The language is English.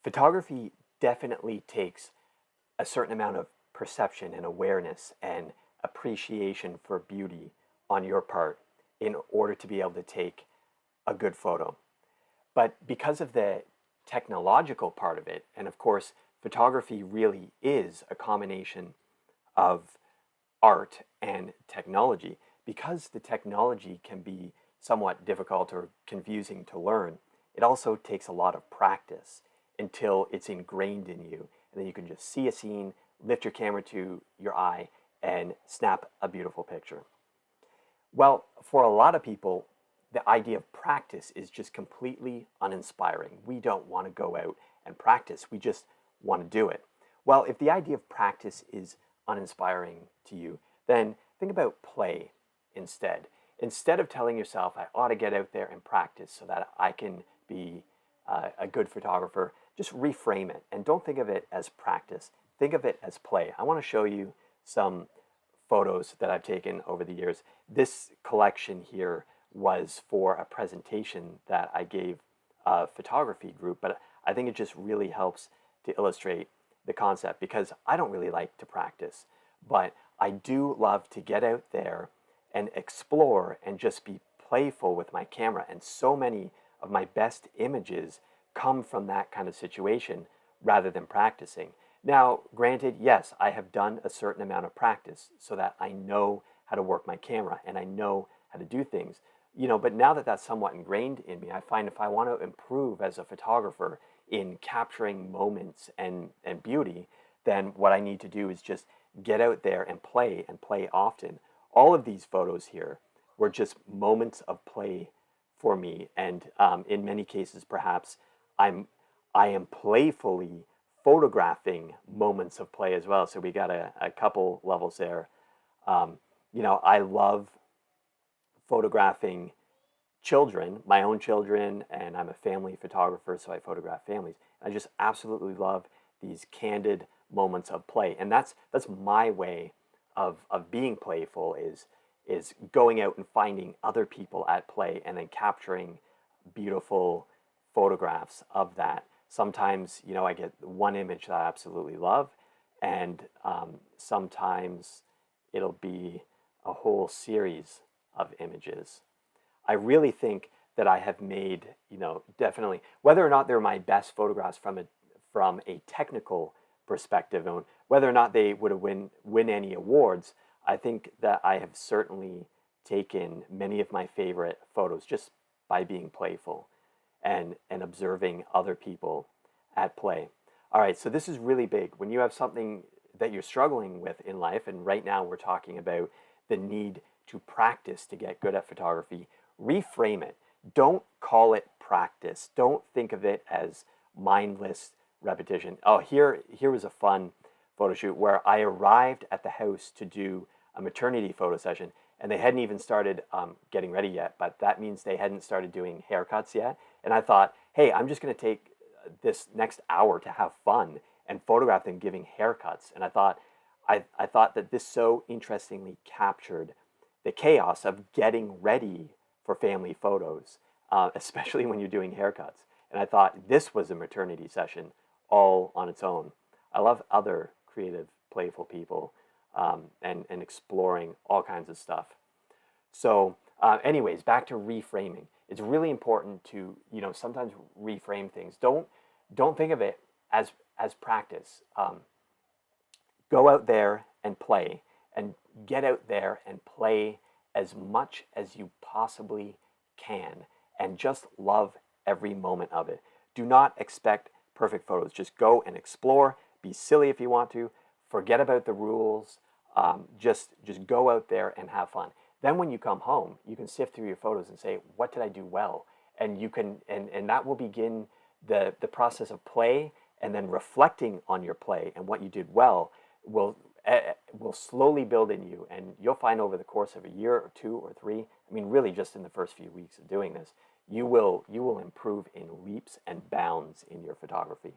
Photography definitely takes a certain amount of perception and awareness and appreciation for beauty on your part in order to be able to take a good photo. But because of the technological part of it, and of course, photography really is a combination of art and technology, because the technology can be somewhat difficult or confusing to learn, it also takes a lot of practice until it's ingrained in you. And then you can just see a scene, lift your camera to your eye, and snap a beautiful picture. Well, for a lot of people, the idea of practice is just completely uninspiring. We don't want to go out and practice. We just want to do it. Well, if the idea of practice is uninspiring to you, then think about play instead. Instead of telling yourself, I ought to get out there and practice so that I can be a good photographer, just reframe it. And don't think of it as practice. Think of it as play. I want to show you some photos that I've taken over the years. This collection here was for a presentation that I gave a photography group, but I think it just really helps to illustrate the concept because I don't really like to practice, but I do love to get out there and explore and just be playful with my camera. And so many of my best images come from that kind of situation rather than practicing. Now, granted, yes, I have done a certain amount of practice so that I know how to work my camera and I know how to do things. But now that that's somewhat ingrained in me, I find if I want to improve as a photographer in capturing moments and beauty, then what I need to do is just get out there and play often. All of these photos here were just moments of play for me, and in many cases, perhaps I am playfully photographing moments of play as well. So we got a couple levels there. I love photographing children, my own children, and I'm a family photographer, so I photograph families. I just absolutely love these candid moments of play, and that's my way of being playful is going out and finding other people at play and then capturing beautiful photographs of that. Sometimes, I get one image that I absolutely love, and sometimes it'll be a whole series of images. I really think that I have made, definitely, whether or not they're my best photographs from a technical perspective, and whether or not they would have win any awards, I think that I have certainly taken many of my favorite photos just by being playful and observing other people at play. All right, so this is really big. When you have something that you're struggling with in life, and right now we're talking about the need to practice to get good at photography, reframe it. Don't call it practice. Don't think of it as mindless repetition. Oh, here was a fun photo shoot where I arrived at the house to do a maternity photo session, and they hadn't even started getting ready yet, but that means they hadn't started doing haircuts yet. And I thought, hey, I'm just going to take this next hour to have fun and photograph them giving haircuts. And I thought that this so interestingly captured the chaos of getting ready for family photos, especially when you're doing haircuts. And I thought this was a maternity session all on its own. I love other creative, playful people and exploring all kinds of stuff. So anyways, back to reframing. It's really important to, sometimes reframe things. Don't think of it as practice. Go out there and play, and get out there and play as much as you possibly can, and just love every moment of it. Do not expect perfect photos. Just go and explore. Be silly if you want to. Forget about the rules. Just go out there and have fun. Then when you come home, you can sift through your photos and say, what did I do well? And you can, and that will begin the process of play, and then reflecting on your play and what you did well will slowly build in you, and you'll find over the course of a year or 2 or 3, I mean really just in the first few weeks of doing this, you will improve in leaps and bounds in your photography.